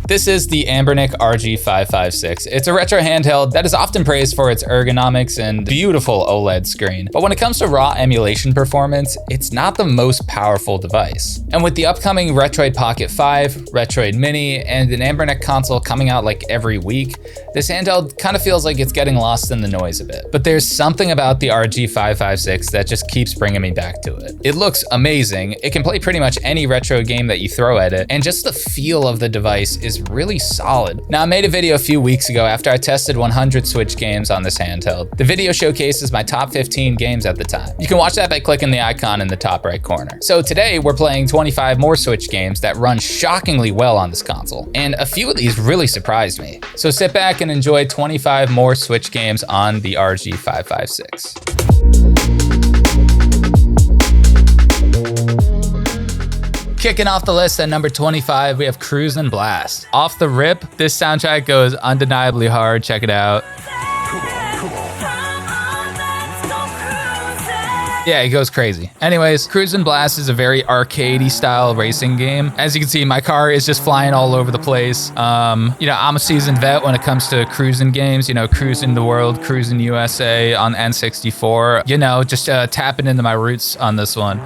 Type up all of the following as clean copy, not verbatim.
This is the Anbernic RG556. It's a retro handheld that is often praised for its ergonomics and beautiful OLED screen. But when it comes to raw emulation performance, it's not the most powerful device. And with the upcoming Retroid Pocket 5, Retroid Mini, and an Anbernic console coming out like every week, this handheld kind of feels like it's getting lost in the noise a bit. But there's something about the RG556 that just keeps bringing me back to it. It looks amazing. It can play pretty much any retro game that you throw at it, and just the feel of the device is really solid. Now, I made a video a few weeks ago after I tested 100 Switch games on this handheld. The video showcases my top 15 games at the time. You can watch that by clicking the icon in the top right corner. So today we're playing 25 more Switch games that run shockingly well on this console, and a few of these really surprised me. So sit back and enjoy 25 more Switch games on the RG556. Kicking off the list at number 25, we have Cruis'n Blast. Off the rip, this soundtrack goes undeniably hard. Check it out. Yeah, it goes crazy. Anyways, Cruis'n Blast is a very arcadey style racing game. As you can see, my car is just flying all over the place. I'm a seasoned vet when it comes to cruising games, cruising the world, cruising USA on N64, just tapping into my roots on this one.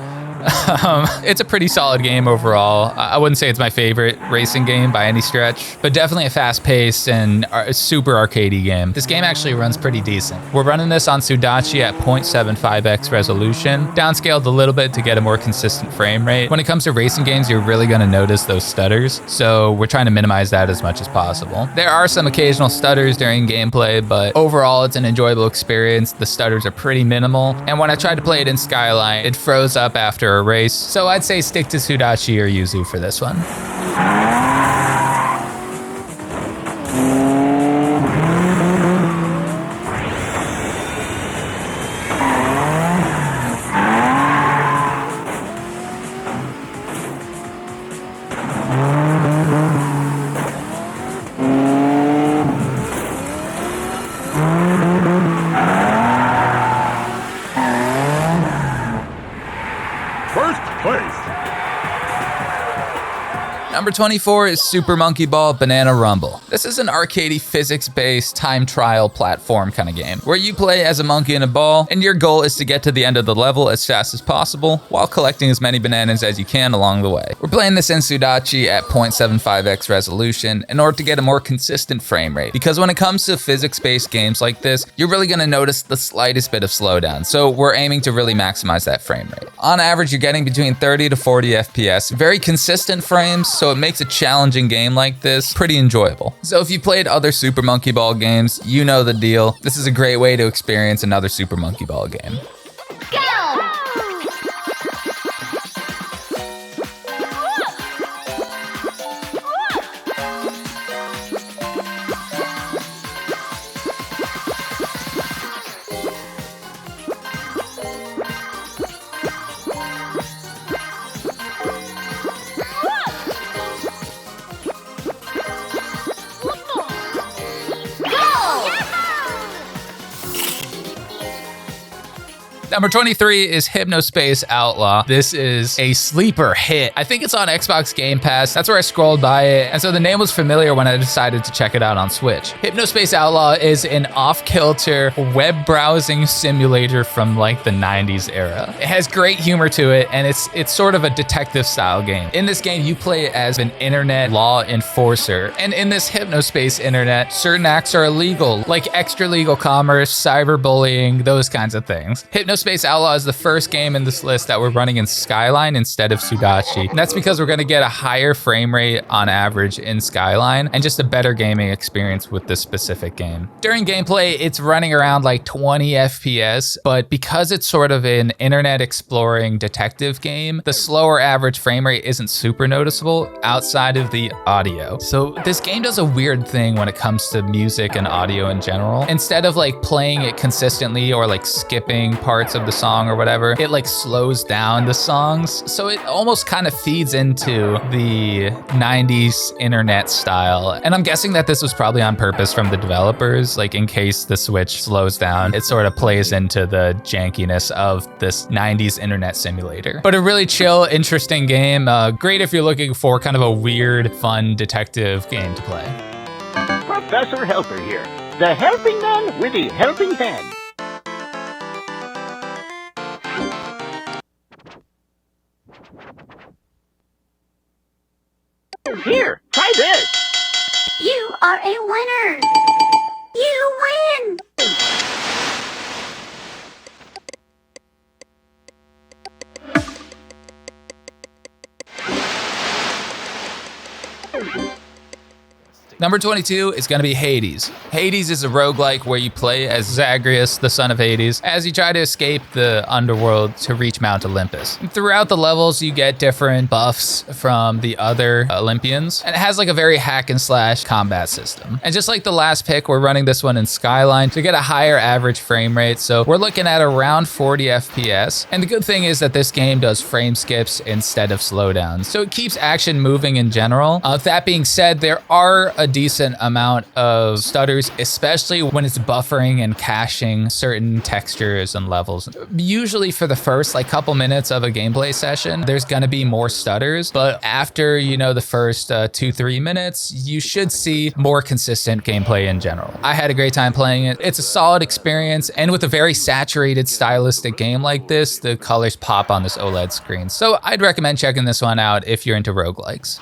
It's a pretty solid game overall. I wouldn't say it's my favorite racing game by any stretch, but definitely a fast-paced and super arcadey game. This game actually runs pretty decent. We're running this on Sudachi at 0.75x resolution, downscaled a little bit to get a more consistent frame rate. When it comes to racing games, you're really going to notice those stutters, so we're trying to minimize that as much as possible. There are some occasional stutters during gameplay, but overall it's an enjoyable experience. The stutters are pretty minimal, and when I tried to play it in Skyline, it froze up after a race, so I'd say stick to Sudachi or Yuzu for this one. Number 24 is Super Monkey Ball Banana Rumble. This is an arcadey physics-based time trial platform kind of game where you play as a monkey in a ball, and your goal is to get to the end of the level as fast as possible while collecting as many bananas as you can along the way. We're playing this in Sudachi at 0.75x resolution in order to get a more consistent frame rate, because when it comes to physics-based games like this, you're really going to notice the slightest bit of slowdown, so we're aiming to really maximize that frame rate. On average, you're getting between 30 to 40 FPS, very consistent frames, so it makes a challenging game like this pretty enjoyable. So if you played other Super Monkey Ball games, you know the deal. This is a great way to experience another Super Monkey Ball game. Number 23 is Hypnospace Outlaw. This is a sleeper hit. I think it's on Xbox Game Pass. That's where I scrolled by it, and so the name was familiar when I decided to check it out on Switch. Hypnospace Outlaw is an off-kilter web browsing simulator from like the 90s era. It has great humor to it, and it's sort of a detective style game. In this game, you play as an internet law enforcer, and in this Hypnospace internet, certain acts are illegal, like extra-legal commerce, cyberbullying, those kinds of things. Hypnospace Outlaw is the first game in this list that we're running in Skyline instead of Sudachi. And that's because we're going to get a higher frame rate on average in Skyline and just a better gaming experience with this specific game. During gameplay, it's running around like 20 FPS, but because it's sort of an internet exploring detective game, the slower average frame rate isn't super noticeable outside of the audio. So this game does a weird thing when it comes to music and audio in general. Instead of like playing it consistently or like skipping parts parts of the song or whatever, it like slows down the songs. So it almost kind of feeds into the 90s internet style. And I'm guessing that this was probably on purpose from the developers, like in case the Switch slows down, it sort of plays into the jankiness of this 90s internet simulator. But a really chill, interesting game. Great if you're looking for kind of a weird, fun detective game to play. Professor Helper here, the helping man with the helping hand. Here, try this. You are a winner. You win. Number 22 is going to be Hades. Hades is a roguelike where you play as Zagreus, the son of Hades, as you try to escape the underworld to reach Mount Olympus. And throughout the levels, you get different buffs from the other Olympians, and it has like a very hack and slash combat system. And just like the last pick, we're running this one in Skyline to get a higher average frame rate. So we're looking at around 40 FPS. And the good thing is that this game does frame skips instead of slowdowns. So it keeps action moving in general. That being said, there are a decent amount of stutters, especially when it's buffering and caching certain textures and levels. Usually for the first like couple minutes of a gameplay session, there's gonna be more stutters, but after, you know, the first 2-3 minutes, you should see more consistent gameplay in general. I had a great time playing it. It's a solid experience, and with a very saturated stylistic game like this, the colors pop on this OLED screen. So I'd recommend checking this one out if you're into roguelikes.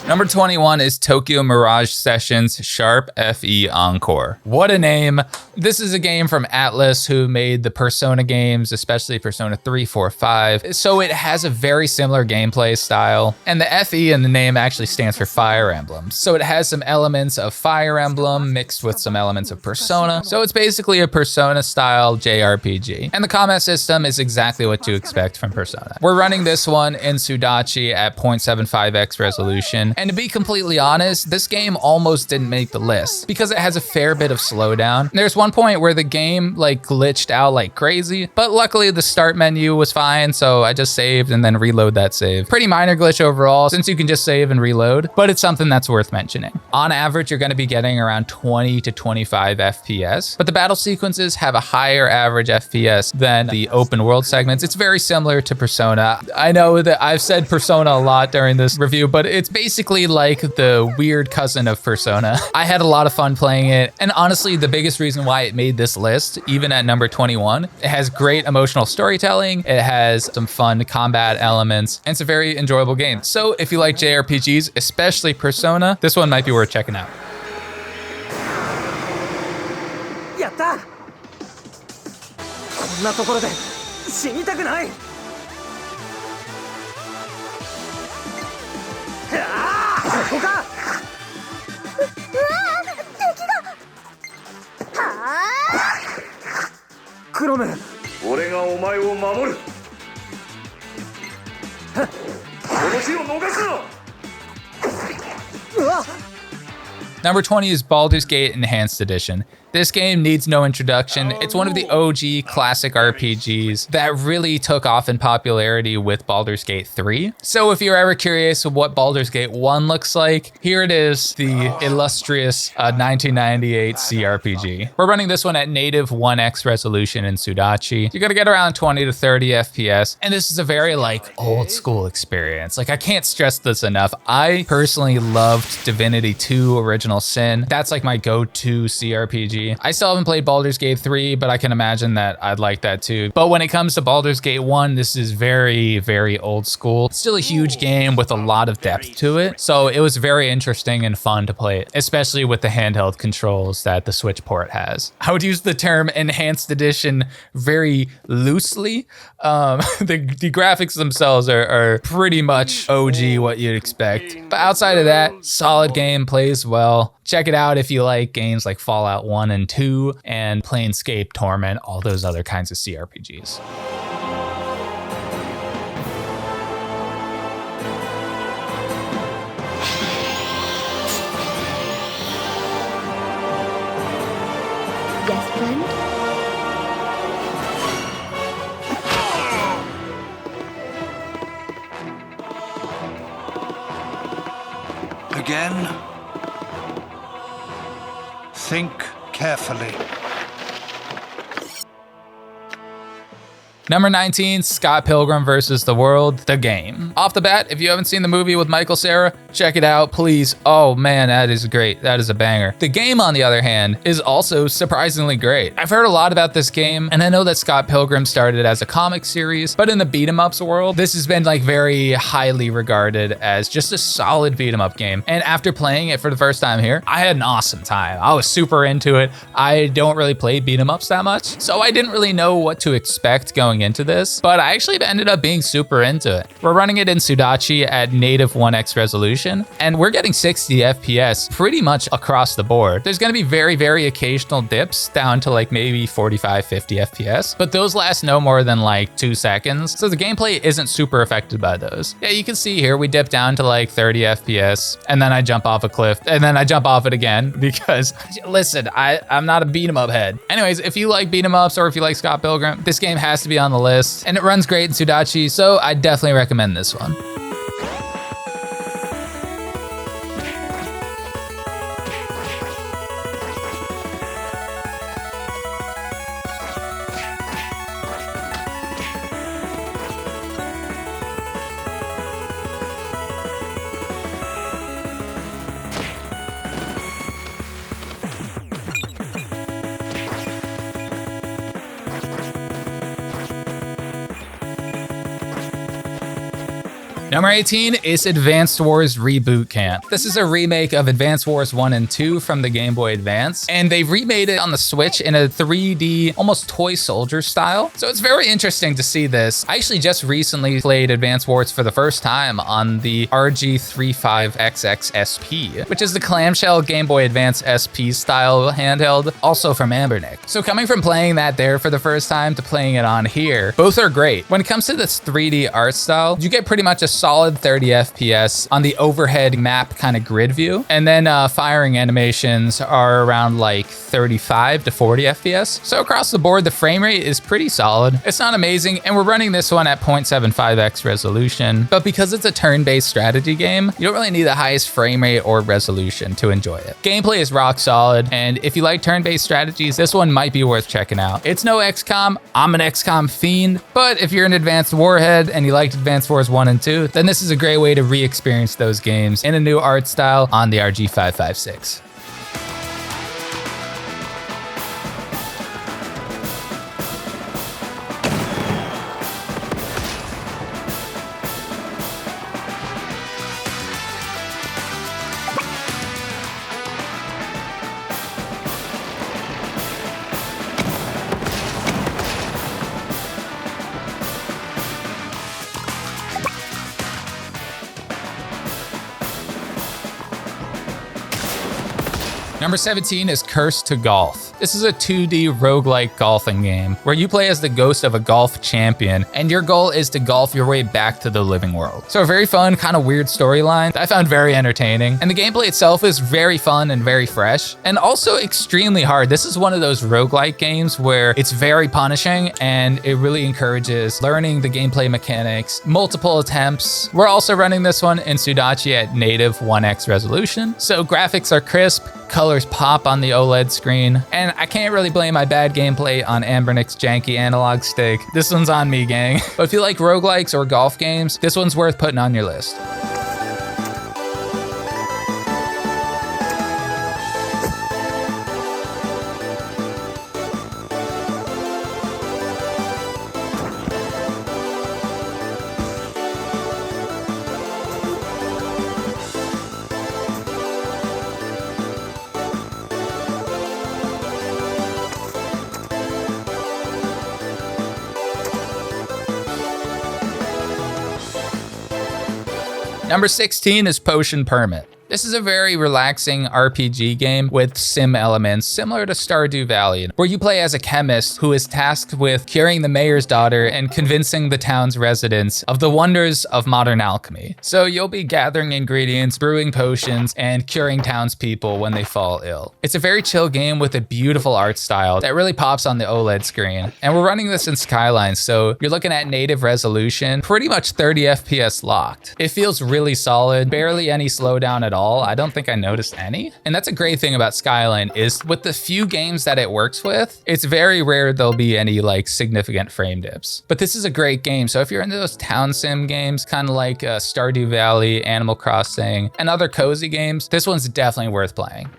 Number 21 is Tokyo Mirage Sessions Sharp FE Encore. What a name. This is a game from Atlas, who made the Persona games, especially Persona 3, 4, 5. So it has a very similar gameplay style. And the FE in the name actually stands for Fire Emblem. So it has some elements of Fire Emblem mixed with some elements of Persona. So it's basically a Persona style JRPG. And the combat system is exactly what to expect from Persona. We're running this one in Sudachi at 0.75x resolution. And to be completely honest, this game almost didn't make the list because it has a fair bit of slowdown. There's one point where the game like glitched out like crazy, but luckily the start menu was fine, so I just saved and then reload that save. Pretty minor glitch overall, since you can just save and reload, but it's something that's worth mentioning. On average, you're going to be getting around 20 to 25 FPS, but the battle sequences have a higher average FPS than the open world segments. It's very similar to Persona. I know that I've said Persona a lot during this review, but it's basically like the weird cousin of Persona. I had a lot of fun playing it, and honestly, the biggest reason why it made this list, even at number 21, it has great emotional storytelling, it has some fun combat elements, and it's a very enjoyable game. So if you like JRPGs, especially Persona, this one might be worth checking out. Yatta! こんなところで死にたくない。ここか。クロム、俺がお前を守る。この日を逃すな。うわっ。Number 20 is Baldur's Gate Enhanced Edition. This game needs no introduction. It's one of the OG classic RPGs that really took off in popularity with Baldur's Gate 3. So if you're ever curious of what Baldur's Gate 1 looks like, here it is, the illustrious 1998 CRPG. We're running this one at native 1x resolution in Sudachi. You're gonna get around 20 to 30 FPS, and this is a very like old school experience. Like I can't stress this enough. I personally loved Divinity 2 Original Original Sin. That's like my go-to CRPG. I still haven't played Baldur's Gate 3, but I can imagine that I'd like that too. But when it comes to Baldur's Gate 1, this is very, very old school. It's still a huge game with a lot of depth to it. So it was very interesting and fun to play it, especially with the handheld controls that the Switch port has. I would use the term enhanced edition very loosely. The graphics themselves are pretty much OG what you'd expect. But outside of that, solid game, plays well. Check it out if you like games like Fallout 1 and 2 and Planescape, Torment, all those other kinds of CRPGs. Yes, friend? Again, think carefully. Number 19, Scott Pilgrim vs. the World, the game. Off the bat, if you haven't seen the movie with Michael Cera, check it out, please. Oh man, that is great. That is a banger. The game, on the other hand, is also surprisingly great. I've heard a lot about this game, and I know that Scott Pilgrim started as a comic series, but in the beat 'em ups world, this has been like very highly regarded as just a solid beat 'em up game. And after playing it for the first time here, I had an awesome time. I was super into it. I don't really play beat 'em ups that much, so I didn't really know what to expect going into this, but I actually ended up being super into it. We're running it in Sudachi at native 1x resolution, and we're getting 60 FPS pretty much across the board. There's gonna be very, very occasional dips down to like maybe 45, 50 FPS, but those last no more than like 2 seconds, so the gameplay isn't super affected by those. Yeah, you can see here we dip down to like 30 FPS, and then I jump off a cliff, and then I jump off it again because, listen, I'm not a beat 'em up head. Anyways, if you like beat 'em ups or if you like Scott Pilgrim, this game has to be on the list. And it runs great in Sudachi, so I definitely recommend this one. Number 18 is Advanced Wars Reboot Camp. This is a remake of Advanced Wars 1 and 2 from the Game Boy Advance, and they remade it on the Switch in a 3D, almost toy soldier style. So it's very interesting to see this. I actually just recently played Advanced Wars for the first time on the RG556 SP, which is the clamshell Game Boy Advance SP style handheld, also from Anbernic. So coming from playing that there for the first time to playing it on here, both are great. When it comes to this 3D art style, you get pretty much a solid 30 FPS on the overhead map kind of grid view. And then firing animations are around like 35 to 40 FPS. So across the board, the frame rate is pretty solid. It's not amazing, and we're running this one at 0.75x resolution. But because it's a turn-based strategy game, you don't really need the highest frame rate or resolution to enjoy it. Gameplay is rock solid, and if you like turn-based strategies, this one might be worth checking out. It's no XCOM. I'm an XCOM fiend, but if you're an Advanced Warhead and you liked Advanced Wars 1 and 2, then this is a great way to re-experience those games in a new art style on the RG556. Number 17 is Curse to Golf. This is a 2D roguelike golfing game where you play as the ghost of a golf champion, and your goal is to golf your way back to the living world. So a very fun, kind of weird storyline that I found very entertaining. And the gameplay itself is very fun and very fresh, and also extremely hard. This is one of those roguelike games where it's very punishing, and it really encourages learning the gameplay mechanics, multiple attempts. We're also running this one in Sudachi at native 1x resolution. So graphics are crisp, colors pop on the OLED screen, and I can't really blame my bad gameplay on Anbernic's janky analog stick. This one's on me, gang. But if you like roguelikes or golf games, this one's worth putting on your list. Number 16 is Potion Permit. This is a very relaxing RPG game with sim elements similar to Stardew Valley, where you play as a chemist who is tasked with curing the mayor's daughter and convincing the town's residents of the wonders of modern alchemy. So you'll be gathering ingredients, brewing potions, and curing townspeople when they fall ill. It's a very chill game with a beautiful art style that really pops on the OLED screen. And we're running this in Skyline, so you're looking at native resolution, pretty much 30 FPS locked. It feels really solid, barely any slowdown at all. I don't think I noticed any. And that's a great thing about Skyline is with the few games that it works with, it's very rare there'll be any like significant frame dips. But this is a great game. So if you're into those town sim games, kind of like Stardew Valley, Animal Crossing, and other cozy games, this one's definitely worth playing.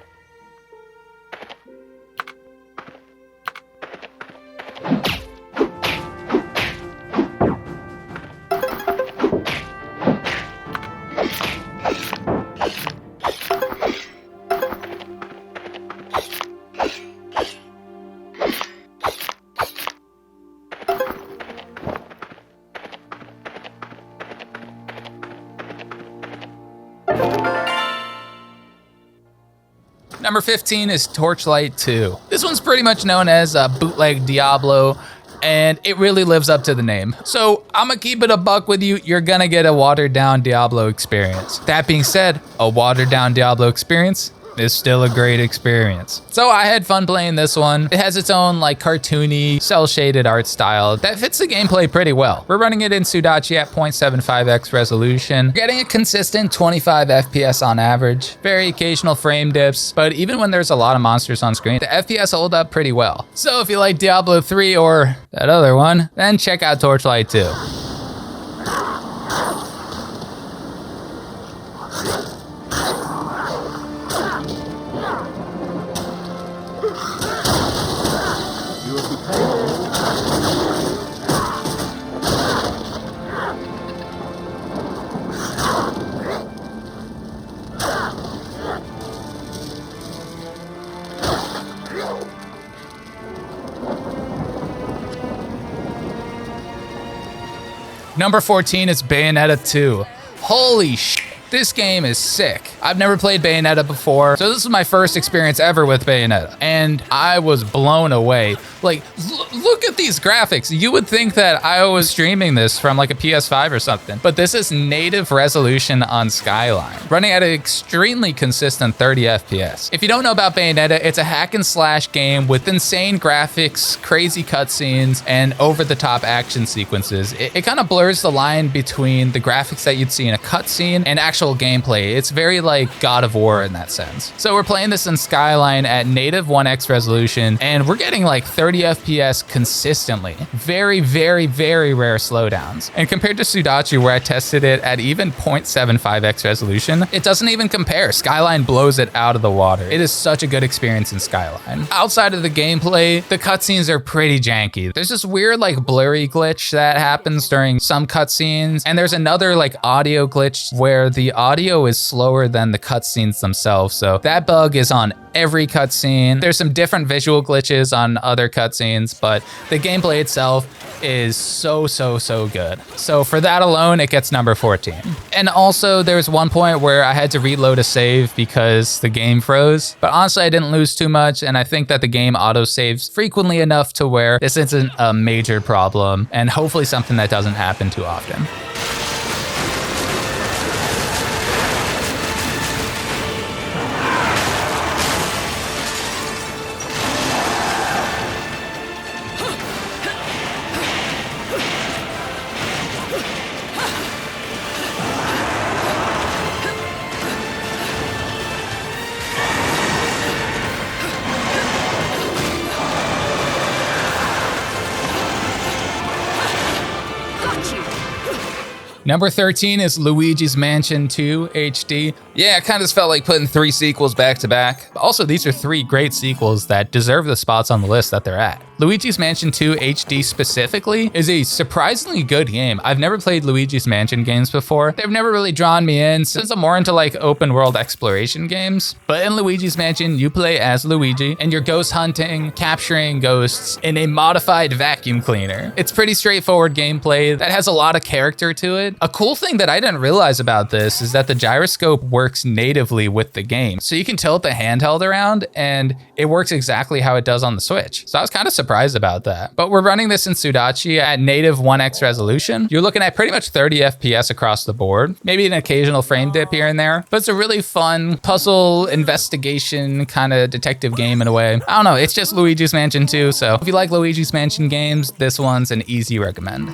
Number 15 is Torchlight II. This one's pretty much known as a bootleg Diablo, and it really lives up to the name. So I'm gonna keep it a buck with you. You're gonna get a watered down Diablo experience. That being said, a watered down Diablo experience is still a great experience. So I had fun playing this one. It has its own like cartoony, cel-shaded art style that fits the gameplay pretty well. We're running it in Sudachi at 0.75x resolution, getting a consistent 25 FPS on average, very occasional frame dips, but even when there's a lot of monsters on screen, the FPS hold up pretty well. So if you like Diablo 3 or that other one, then check out Torchlight 2. Number 14 is Bayonetta 2. Holy shit. This game is sick. I've never played Bayonetta before, so this is my first experience ever with Bayonetta, and I was blown away. Like, look at these graphics. You would think that I was streaming this from like a PS5 or something, but this is native resolution on Skyline, running at an extremely consistent 30 FPS. If you don't know about Bayonetta, it's a hack and slash game with insane graphics, crazy cutscenes, and over-the-top action sequences. It kind of blurs the line between the graphics that you'd see in a cutscene and actual gameplay. It's very like God of War in that sense. So we're playing this in Skyline at native 1x resolution, and we're getting like 30 FPS consistently. Very, very, very rare slowdowns. And compared to Sudachi, where I tested it at even 0.75x resolution, it doesn't even compare. Skyline blows it out of the water. It is such a good experience in Skyline. Outside of the gameplay, the cutscenes are pretty janky. There's this weird like blurry glitch that happens during some cutscenes, and there's another like audio glitch where the audio is slower than the cutscenes themselves. So that bug is on every cutscene. There's some different visual glitches on other cutscenes, but the gameplay itself is so good. So for that alone, it gets number 14. And also there's one point where I had to reload a save because the game froze, but honestly I didn't lose too much, and I think that the game auto saves frequently enough to where this isn't a major problem, and hopefully something that doesn't happen too often. Number 13 is Luigi's Mansion 2 HD. Yeah, it kind of just felt like putting 3 sequels back to back. Also, these are 3 great sequels that deserve the spots on the list that they're at. Luigi's Mansion 2 HD specifically is a surprisingly good game. I've never played Luigi's Mansion games before. They've never really drawn me in since I'm more into like open world exploration games. But in Luigi's Mansion, you play as Luigi and you're ghost hunting, capturing ghosts in a modified vacuum cleaner. It's pretty straightforward gameplay that has a lot of character to it. A cool thing that I didn't realize about this is that the gyroscope works natively with the game. So you can tilt the handheld around and it works exactly how it does on the Switch. So I was kind of surprised about that. But we're running this in Sudachi at native 1x resolution. You're looking at pretty much 30 FPS across the board, maybe an occasional frame dip here and there, but it's a really fun puzzle investigation kind of detective game in a way. I don't know, it's just Luigi's Mansion 2, so if you like Luigi's Mansion games, this one's an easy recommend.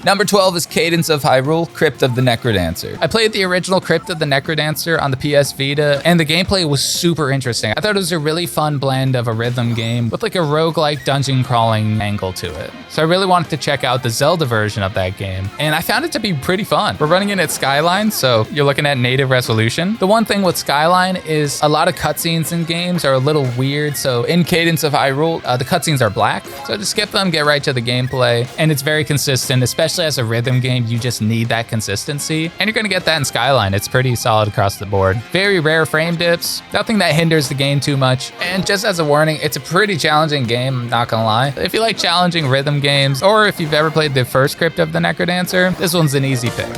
Number 12 is Cadence of Hyrule, Crypt of the NecroDancer. I played the original Crypt of the NecroDancer on the PS Vita, and the gameplay was super interesting. I thought it was a really fun blend of a rhythm game with like a roguelike dungeon crawling angle to it. So I really wanted to check out the Zelda version of that game, and I found it to be pretty fun. We're running it at Skyline, so you're looking at native resolution. The one thing with Skyline is a lot of cutscenes in games are a little weird, so in Cadence of Hyrule, the cutscenes are black. So just skip them, get right to the gameplay, and it's very consistent, especially as a rhythm game, you just need that consistency, and you're gonna get that in Skyline. It's pretty solid across the board. Very rare frame dips, nothing that hinders the game too much, and just as a warning, it's a pretty challenging game, I'm not gonna lie. If you like challenging rhythm games, or if you've ever played the first Crypt of the NecroDancer, this one's an easy pick.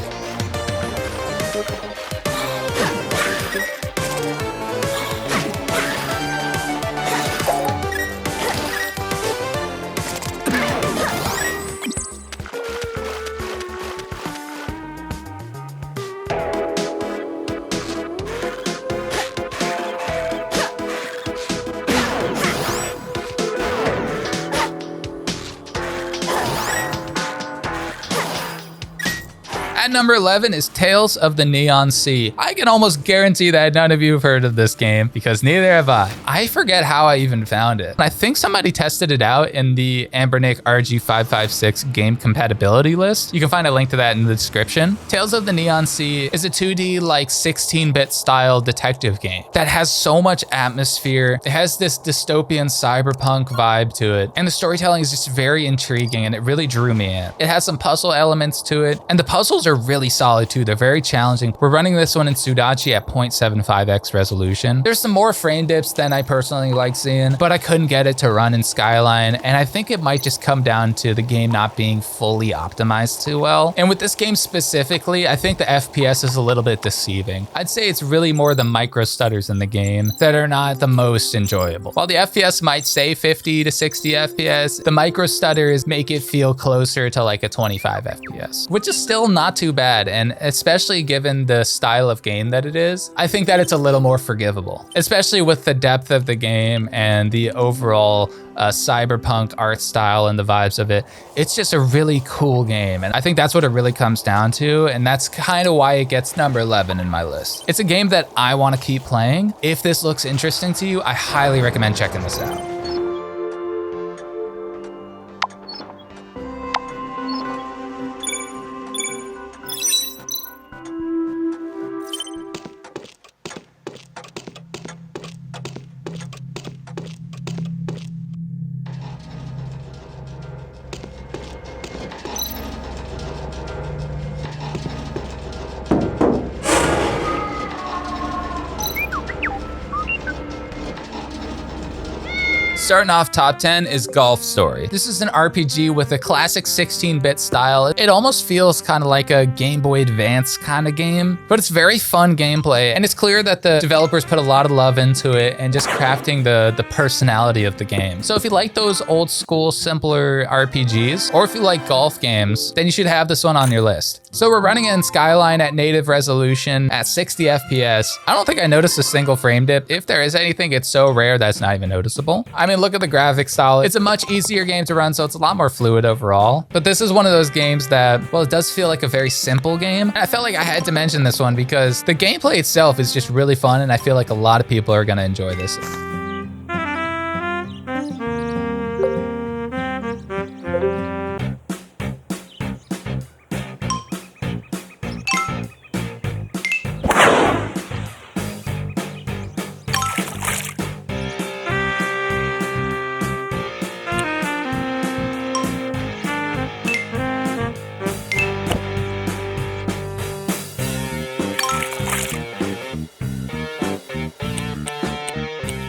At number 11 is Tales of the Neon Sea. I can almost guarantee that none of you have heard of this game because neither have I. I forget how I even found it. I think somebody tested it out in the Anbernic RG556 game compatibility list. You can find a link to that in the description. Tales of the Neon Sea is a 2D like 16-bit style detective game that has so much atmosphere. It has this dystopian cyberpunk vibe to it, and the storytelling is just very intriguing and it really drew me in. It has some puzzle elements to it, and the puzzles are really solid too. They're very challenging. We're running this one in Sudachi at 0.75x resolution. There's some more frame dips than I personally like seeing, but I couldn't get it to run in Skyline, and I think it might just come down to the game not being fully optimized too well. And with this game specifically, I think the FPS is a little bit deceiving. I'd say it's really more the micro stutters in the game that are not the most enjoyable. While the FPS might say 50 to 60 FPS, the micro stutters make it feel closer to like a 25 FPS, which is still not too bad, and especially given the style of game that it is, I think that it's a little more forgivable, especially with the depth of the game and the overall cyberpunk art style and the vibes of it. It's just a really cool game, and I think that's what it really comes down to, and that's kind of why it gets number 11 in my list. It's a game that I want to keep playing. If this looks interesting to you, I highly recommend checking this out. Starting off top 10 is Golf Story. This is an RPG with a classic 16-bit style. It almost feels kind of like a Game Boy Advance kind of game, but it's very fun gameplay, and it's clear that the developers put a lot of love into it and just crafting the personality of the game. So if you like those old school, simpler RPGs, or if you like golf games, then you should have this one on your list. So we're running it in Skyline at native resolution at 60 FPS. I don't think I noticed a single frame dip. If there is anything, it's so rare that it's not even noticeable. I mean, look at the graphics style. It's a much easier game to run, so it's a lot more fluid overall. But this is one of those games that, well, it does feel like a very simple game. And I felt like I had to mention this one because the gameplay itself is just really fun, and I feel like a lot of people are gonna enjoy this.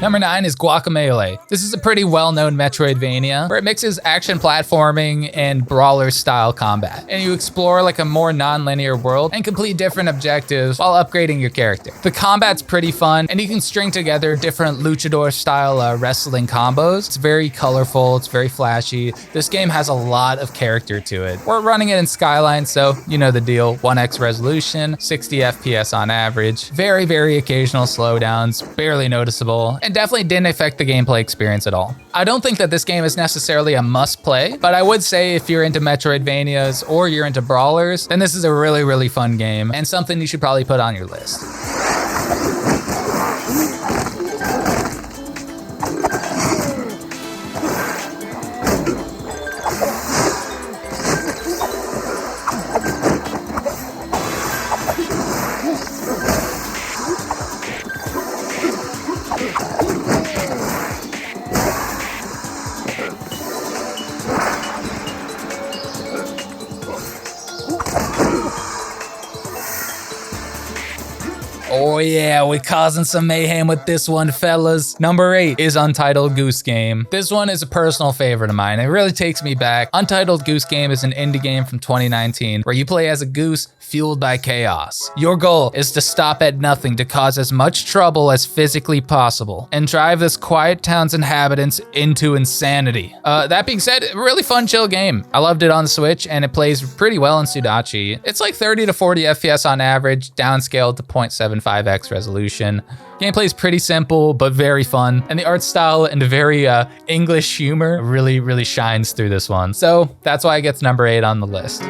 Number 9 is Guacamelee. This is a pretty well-known Metroidvania where it mixes action platforming and brawler style combat. And you explore like a more non-linear world and complete different objectives while upgrading your character. The combat's pretty fun and you can string together different luchador style wrestling combos. It's very colorful, it's very flashy. This game has a lot of character to it. We're running it in Skyline, so you know the deal. 1x resolution, 60 FPS on average. Very, very occasional slowdowns, barely noticeable, and definitely didn't affect the gameplay experience at all. I don't think that this game is necessarily a must play, but I would say if you're into Metroidvanias or you're into brawlers, then this is a really, really fun game and something you should probably put on your list. Oh yeah, we're causing some mayhem with this one, fellas. Number 8 is Untitled Goose Game. This one is a personal favorite of mine. It really takes me back. Untitled Goose Game is an indie game from 2019 where you play as a goose fueled by chaos. Your goal is to stop at nothing to cause as much trouble as physically possible and drive this quiet town's inhabitants into insanity. That being said, really fun, chill game. I loved it on the Switch and it plays pretty well in Sudachi. It's like 30 to 40 FPS on average, downscaled to 0.75x resolution. Gameplay is pretty simple, but very fun. And the art style and the very English humor really, really shines through this one. So that's why it gets number 8 on the list.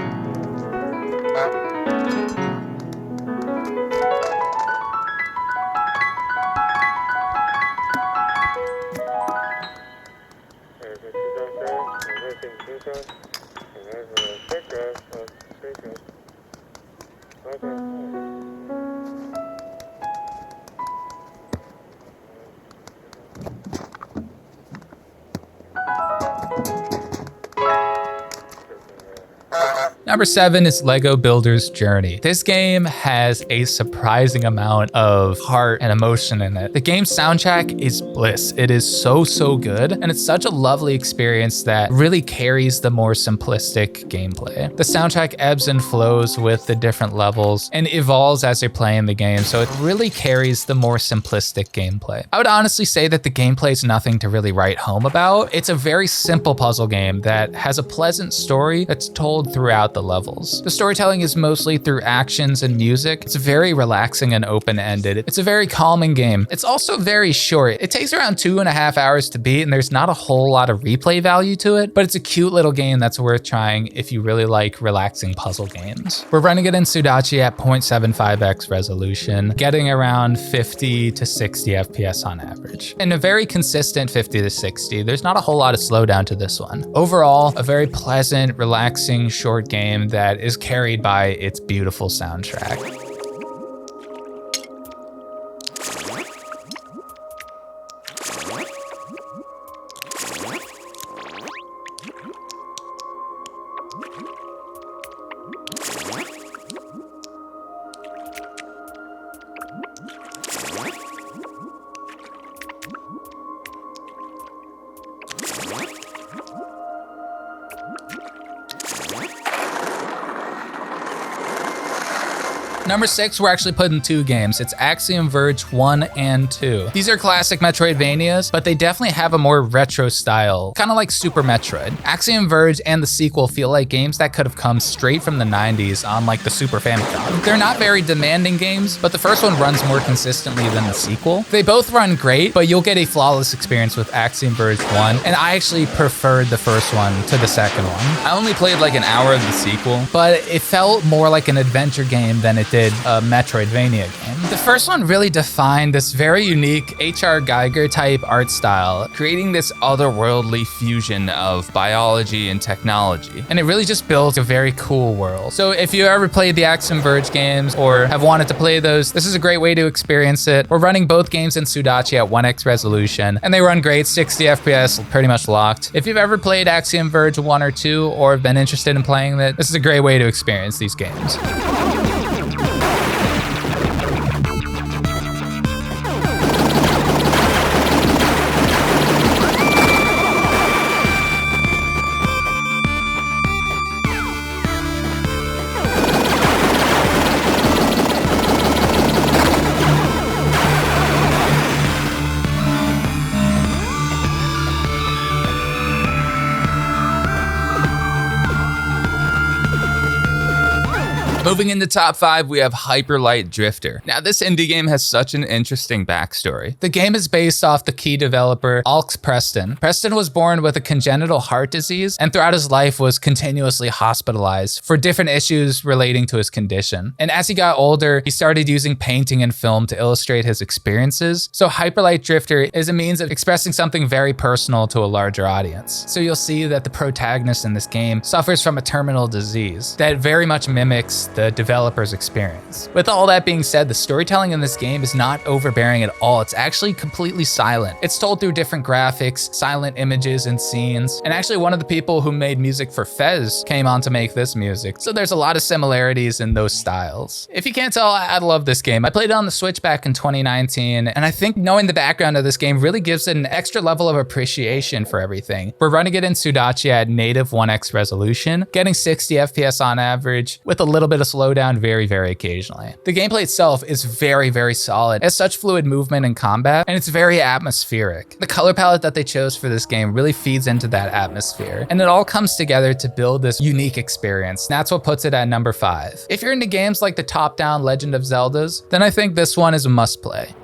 Number 7 is Lego Builder's Journey. This game has a surprising amount of heart and emotion in it. The game's soundtrack is bliss. It is so, so good. And it's such a lovely experience that really carries the more simplistic gameplay. The soundtrack ebbs and flows with the different levels and evolves as you're playing the game. So it really carries the more simplistic gameplay. I would honestly say that the gameplay is nothing to really write home about. It's a very simple puzzle game that has a pleasant story that's told throughout the levels. The storytelling is mostly through actions and music. It's very relaxing and open-ended. It's a very calming game. It's also very short. It takes around 2.5 hours to beat, and there's not a whole lot of replay value to it, but it's a cute little game that's worth trying if you really like relaxing puzzle games. We're running it in Sudachi at 0.75x resolution, getting around 50 to 60 FPS on average. And a very consistent 50 to 60. There's not a whole lot of slowdown to this one. Overall, a very pleasant, relaxing, short game that is carried by its beautiful soundtrack. Number 6, we're actually putting 2 games. It's Axiom Verge 1 and 2. These are classic Metroidvanias, but they definitely have a more retro style, kind of like Super Metroid. Axiom Verge and the sequel feel like games that could have come straight from the 90s on like the Super Famicom. They're not very demanding games, but the first one runs more consistently than the sequel. They both run great, but you'll get a flawless experience with Axiom Verge 1, and I actually preferred the first one to the second one. I only played like an hour of the sequel, but it felt more like an adventure game than it did a Metroidvania game. The first one really defined this very unique H.R. Geiger type art style, creating this otherworldly fusion of biology and technology. And it really just built a very cool world. So if you ever played the Axiom Verge games or have wanted to play those, this is a great way to experience it. We're running both games in Sudachi at 1x resolution, and they run great, 60 FPS, pretty much locked. If you've ever played Axiom Verge 1 or 2 or have been interested in playing it, this is a great way to experience these games. Moving into top 5, we have Hyperlight Drifter. Now, this indie game has such an interesting backstory. The game is based off the key developer, Alex Preston. Preston was born with a congenital heart disease and throughout his life was continuously hospitalized for different issues relating to his condition. And as he got older, he started using painting and film to illustrate his experiences. So Hyperlight Drifter is a means of expressing something very personal to a larger audience. So you'll see that the protagonist in this game suffers from a terminal disease that very much mimics the developer's experience. With all that being said, the storytelling in this game is not overbearing at all. It's actually completely silent. It's told through different graphics, silent images, and scenes. And actually, one of the people who made music for Fez came on to make this music. So there's a lot of similarities in those styles. If you can't tell, I love this game. I played it on the Switch back in 2019, and I think knowing the background of this game really gives it an extra level of appreciation for everything. We're running it in Sudachi at native 1x resolution, getting 60 FPS on average, with a little bit of slowdown very, very occasionally. The gameplay itself is very, very solid. It has such fluid movement and combat, and it's very atmospheric. The color palette that they chose for this game really feeds into that atmosphere, and it all comes together to build this unique experience. That's what puts it at number 5. If you're into games like the top-down Legend of Zeldas, then I think this one is a must-play.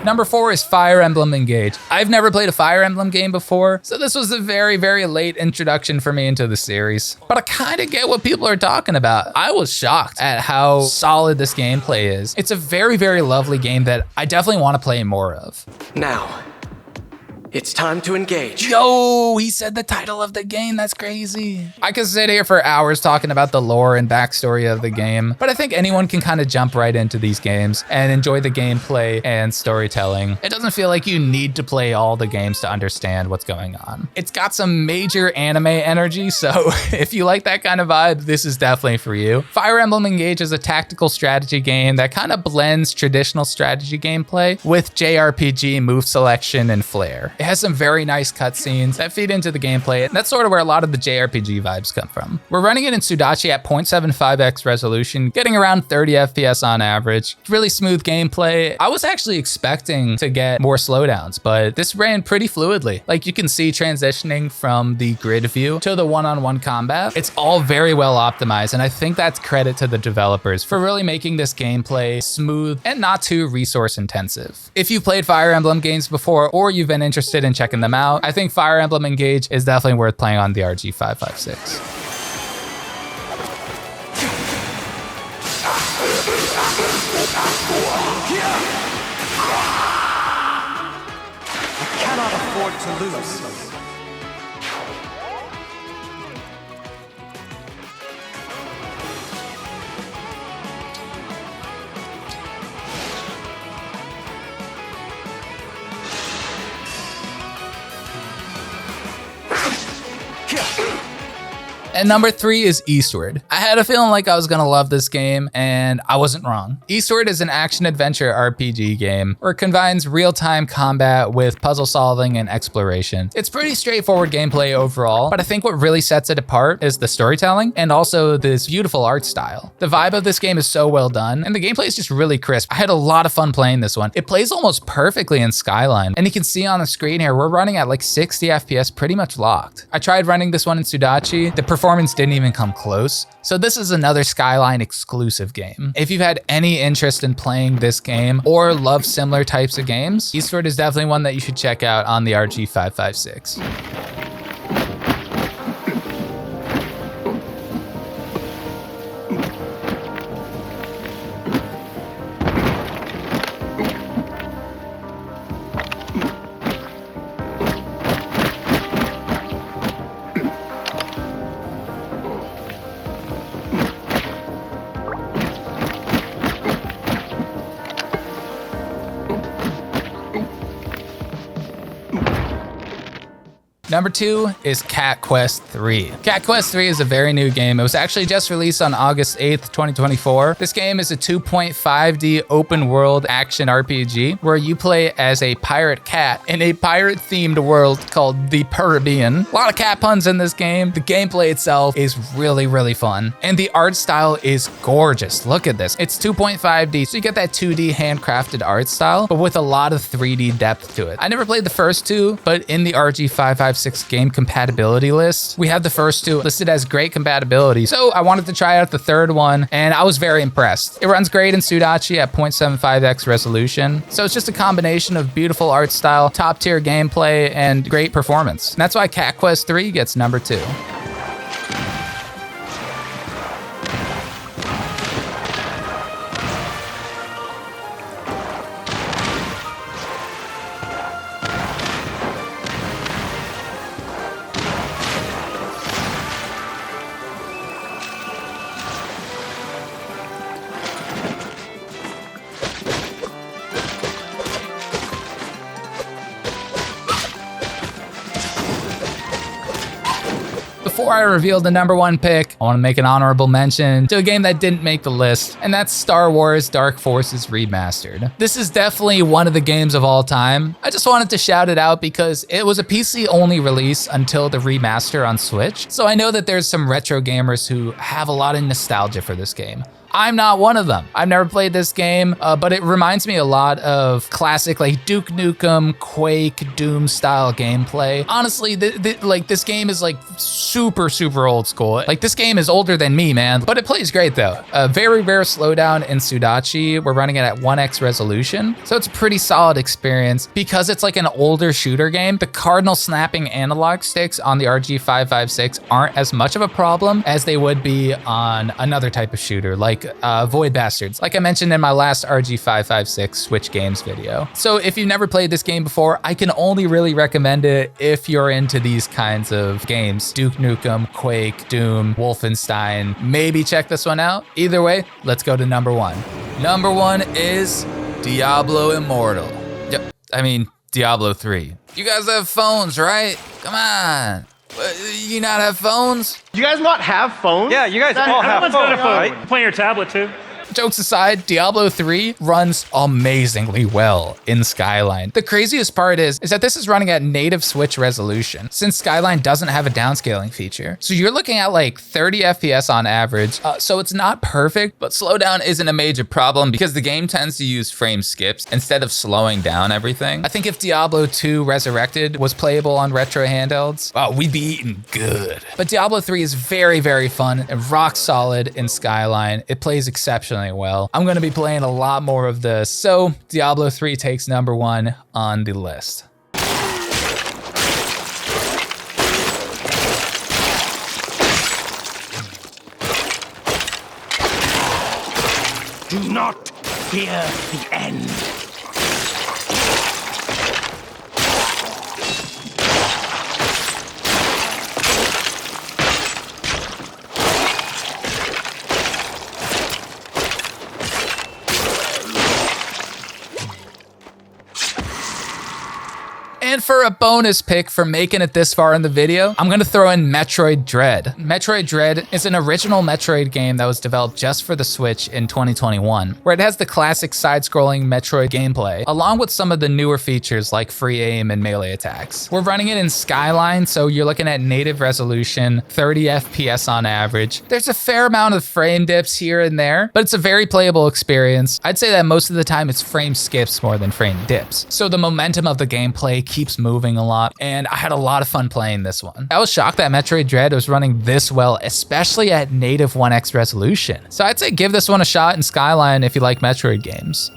Number 4 is Fire Emblem Engage. I've never played a Fire Emblem game before, so this was a very, very late introduction for me into the series. But I kind of get what people are talking about. I was shocked at how solid this gameplay is. It's a very, very lovely game that I definitely want to play more of. Now, it's time to engage. Yo, he said the title of the game. That's crazy. I could sit here for hours talking about the lore and backstory of the game, but I think anyone can kind of jump right into these games and enjoy the gameplay and storytelling. It doesn't feel like you need to play all the games to understand what's going on. It's got some major anime energy, so if you like that kind of vibe, this is definitely for you. Fire Emblem Engage is a tactical strategy game that kind of blends traditional strategy gameplay with JRPG move selection and flair. It has some very nice cutscenes that feed into the gameplay, and that's sort of where a lot of the JRPG vibes come from. We're running it in Sudachi at 0.75x resolution, getting around 30 FPS on average. Really smooth gameplay. I was actually expecting to get more slowdowns, but this ran pretty fluidly. Like you can see transitioning from the grid view to the one-on-one combat. It's all very well optimized, and I think that's credit to the developers for really making this gameplay smooth and not too resource intensive. If you've played Fire Emblem games before, or you've been interested in checking them out, I think Fire Emblem Engage is definitely worth playing on the RG556. We cannot afford to lose. And number 3 is Eastward. I had a feeling like I was gonna love this game, and I wasn't wrong. Eastward is an action-adventure RPG game where it combines real-time combat with puzzle solving and exploration. It's pretty straightforward gameplay overall, but I think what really sets it apart is the storytelling and also this beautiful art style. The vibe of this game is so well done, and the gameplay is just really crisp. I had a lot of fun playing this one. It plays almost perfectly in Skyline, and you can see on the screen here, we're running at like 60 FPS, pretty much locked. I tried running this one in Sudachi. The performance didn't even come close. So this is another Skyline exclusive game. If you've had any interest in playing this game or love similar types of games, Eastward is definitely one that you should check out on the RG556. Number 2 is Cat Quest 3. Cat Quest 3 is a very new game. It was actually just released on August 8th, 2024. This game is a 2.5D open world action RPG where you play as a pirate cat in a pirate-themed world called the Caribbean. A lot of cat puns in this game. The gameplay itself is really, really fun. And the art style is gorgeous. Look at this. It's 2.5D, so you get that 2D handcrafted art style, but with a lot of 3D depth to it. I never played the first two, but in the RG556 game compatibility list, we have the first two listed as great compatibility. So I wanted to try out the third one, and I was very impressed. It runs great in Sudachi at 0.75x resolution. So it's just a combination of beautiful art style, top tier gameplay, and great performance. And that's why Cat Quest 3 gets number 2. Before I reveal the number 1 pick, I want to make an honorable mention to a game that didn't make the list, and that's Star Wars Dark Forces Remastered. This is definitely one of the games of all time. I just wanted to shout it out because it was a PC-only release until the remaster on Switch, so I know that there's some retro gamers who have a lot of nostalgia for this game. I'm not one of them. I've never played this game, but it reminds me a lot of classic like Duke Nukem, Quake, Doom style gameplay. Honestly, this game is like super, super old school. Like this game is older than me, man, but it plays great though. A very rare slowdown in Sudachi. We're running it at 1x resolution. So it's a pretty solid experience because it's like an older shooter game. The cardinal snapping analog sticks on the RG556 aren't as much of a problem as they would be on another type of shooter like Void Bastards, like I mentioned in my last RG556 Switch Games video. So if you've never played this game before, I can only really recommend it if you're into these kinds of games. Duke Nukem, Quake, Doom, Wolfenstein. Maybe check this one out. Either way, let's go to number 1. Number 1 is Diablo Immortal. Yep, I mean Diablo 3. You guys have phones, right? Come on. You not have phones? You guys not have phones? Yeah, you guys all have phones, right? Play your tablet too. Jokes aside, Diablo 3 runs amazingly well in Skyline. The craziest part is that this is running at native Switch resolution, since Skyline doesn't have a downscaling feature. So you're looking at like 30 FPS on average. So it's not perfect, but slowdown isn't a major problem because the game tends to use frame skips instead of slowing down everything. I think if Diablo 2 Resurrected was playable on retro handhelds, wow, we'd be eating good. But Diablo 3 is very, very fun and rock solid in Skyline. It plays exceptionally well. I'm going to be playing a lot more of this, so Diablo 3 takes number 1 on the list. Do not fear the end. And And for a bonus pick for making it this far in the video, I'm gonna throw in Metroid Dread. Metroid Dread is an original Metroid game that was developed just for the Switch in 2021, where it has the classic side-scrolling Metroid gameplay, along with some of the newer features like free aim and melee attacks. We're running it in Skyline, so you're looking at native resolution, 30 FPS on average. There's a fair amount of frame dips here and there, but it's a very playable experience. I'd say that most of the time it's frame skips more than frame dips. So the momentum of the gameplay keeps moving a lot, and I had a lot of fun playing this one. I was shocked that Metroid Dread was running this well, especially at native 1x resolution. So I'd say give this one a shot in Skyline if you like Metroid games.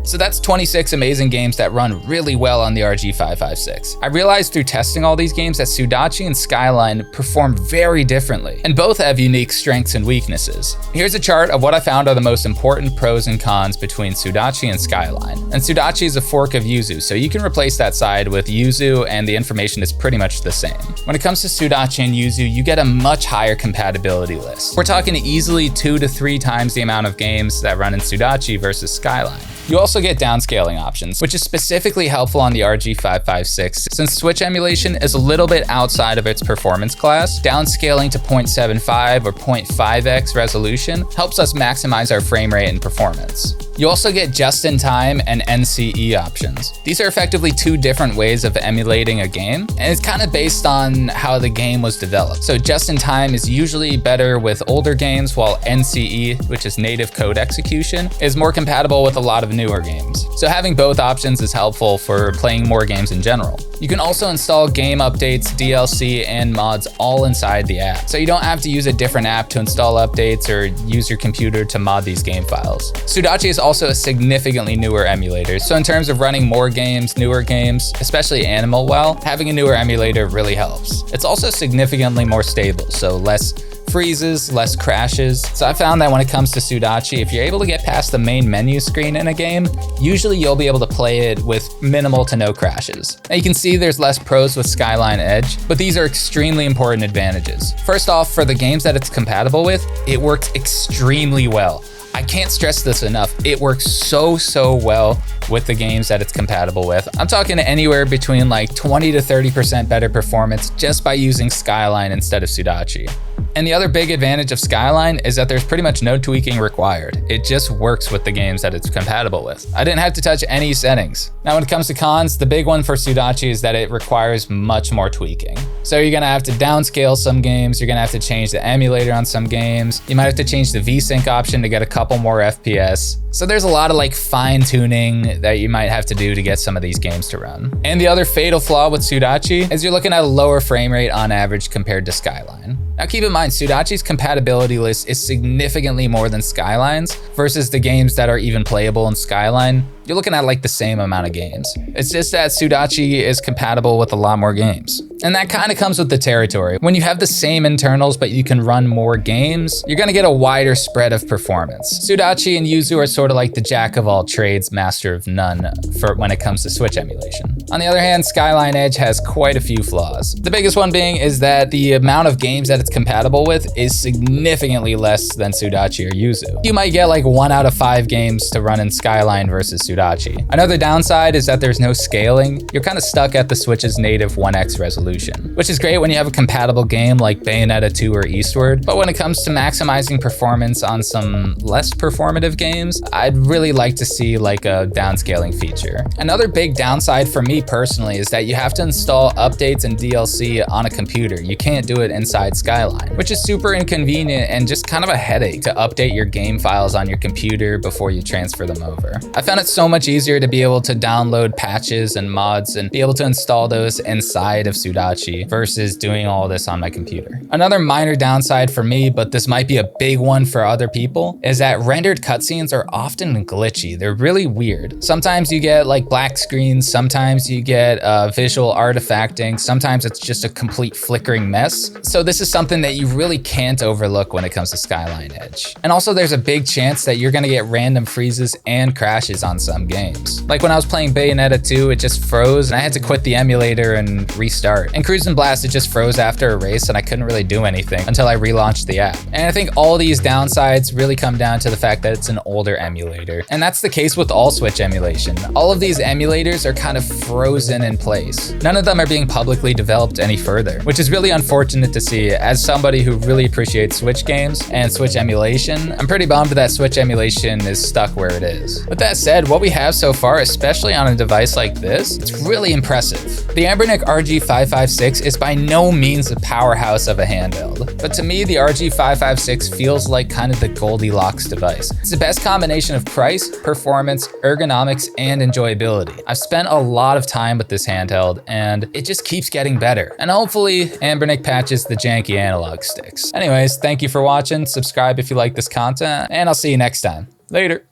So that's 26 amazing games that run really well on the RG556. I realized through testing all these games that Sudachi and Skyline perform very differently, and both have unique strengths and weaknesses. Here's a chart of what I found are the most important pros and cons between Sudachi and Skyline. And Sudachi is a fork of Yuzu, so you can replace that side with Yuzu and the information is pretty much the same. When it comes to Sudachi and Yuzu, you get a much higher compatibility list. We're talking easily 2 to 3 times the amount of games that run in Sudachi versus Skyline. You also get downscaling options, which is specifically helpful on the RG556. Since Switch emulation is a little bit outside of its performance class, downscaling to 0.75 or 0.5x resolution helps us maximize our frame rate and performance. You also get just-in-time and NCE options. These are effectively 2 different ways of emulating a game, and it's kind of based on how the game was developed. So just-in-time is usually better with older games, while NCE, which is native code execution, is more compatible with a lot of newer games. So having both options is helpful for playing more games in general. You can also install game updates, DLC, and mods all inside the app. So you don't have to use a different app to install updates or use your computer to mod these game files. Sudachi is also a significantly newer emulator. So in terms of running more games, newer games, especially Animal Well, having a newer emulator really helps. It's also significantly more stable, so less freezes, less crashes. So I found that when it comes to Sudachi, if you're able to get past the main menu screen in a game, usually you'll be able to play it with minimal to no crashes. Now you can see there's less pros with Skyline Edge, but these are extremely important advantages. First off, for the games that it's compatible with, it works extremely well. I can't stress this enough. It works so well with the games that it's compatible with. I'm talking anywhere between like 20 to 30% better performance just by using Skyline instead of Sudachi. And the other big advantage of Skyline is that there's pretty much no tweaking required. It just works with the games that it's compatible with. I didn't have to touch any settings. Now when it comes to cons, the big one for Sudachi is that it requires much more tweaking. So you're gonna have to downscale some games, you're gonna have to change the emulator on some games, you might have to change the VSync option to get a couple more FPS. So there's a lot of like fine tuning that you might have to do to get some of these games to run. And the other fatal flaw with Sudachi is you're looking at a lower frame rate on average compared to Skyline. Now keep in mind, Sudachi's compatibility list is significantly more than Skyline's versus the games that are even playable in Skyline. You're looking at like the same amount of games. It's just that Sudachi is compatible with a lot more games. And that kind of comes with the territory. When you have the same internals, but you can run more games, you're gonna get a wider spread of performance. Sudachi and Yuzu are sort of like the jack of all trades, master of none for when it comes to Switch emulation. On the other hand, Skyline Edge has quite a few flaws. The biggest one being is that the amount of games that it's compatible with is significantly less than Sudachi or Yuzu. You might get like 1 out of 5 games to run in Skyline versus Sudachi. Another downside is that there's no scaling. You're kind of stuck at the Switch's native 1x resolution, which is great when you have a compatible game like Bayonetta 2 or Eastward, but when it comes to maximizing performance on some less performative games, I'd really like to see like a downscaling feature. Another big downside for me personally is that you have to install updates and DLC on a computer. You can't do it inside Skyline, which is super inconvenient and just kind of a headache to update your game files on your computer before you transfer them over. I found it so so much easier to be able to download patches and mods and be able to install those inside of Sudachi versus doing all this on my computer. Another minor downside for me, but this might be a big one for other people, is that rendered cutscenes are often glitchy. They're really weird. Sometimes you get like black screens, sometimes you get visual artifacting, sometimes it's just a complete flickering mess. So this is something that you really can't overlook when it comes to Skyline Edge. And also there's a big chance that you're gonna get random freezes and crashes on some games. Like when I was playing Bayonetta 2, it just froze and I had to quit the emulator and restart. And Cruis'n Blast, it just froze after a race and I couldn't really do anything until I relaunched the app. And I think all these downsides really come down to the fact that it's an older emulator. And that's the case with all Switch emulation. All of these emulators are kind of frozen in place. None of them are being publicly developed any further, which is really unfortunate to see. As somebody who really appreciates Switch games and Switch emulation, I'm pretty bummed that Switch emulation is stuck where it is. With that said, what we have so far, especially on a device like this, it's really impressive. The Anbernic RG556 is by no means a powerhouse of a handheld, but to me, the RG556 feels like kind of the Goldilocks device. It's the best combination of price, performance, ergonomics, and enjoyability. I've spent a lot of time with this handheld, and it just keeps getting better. And hopefully, Anbernic patches the janky analog sticks. Anyways, thank you for watching. Subscribe if you like this content, and I'll see you next time. Later.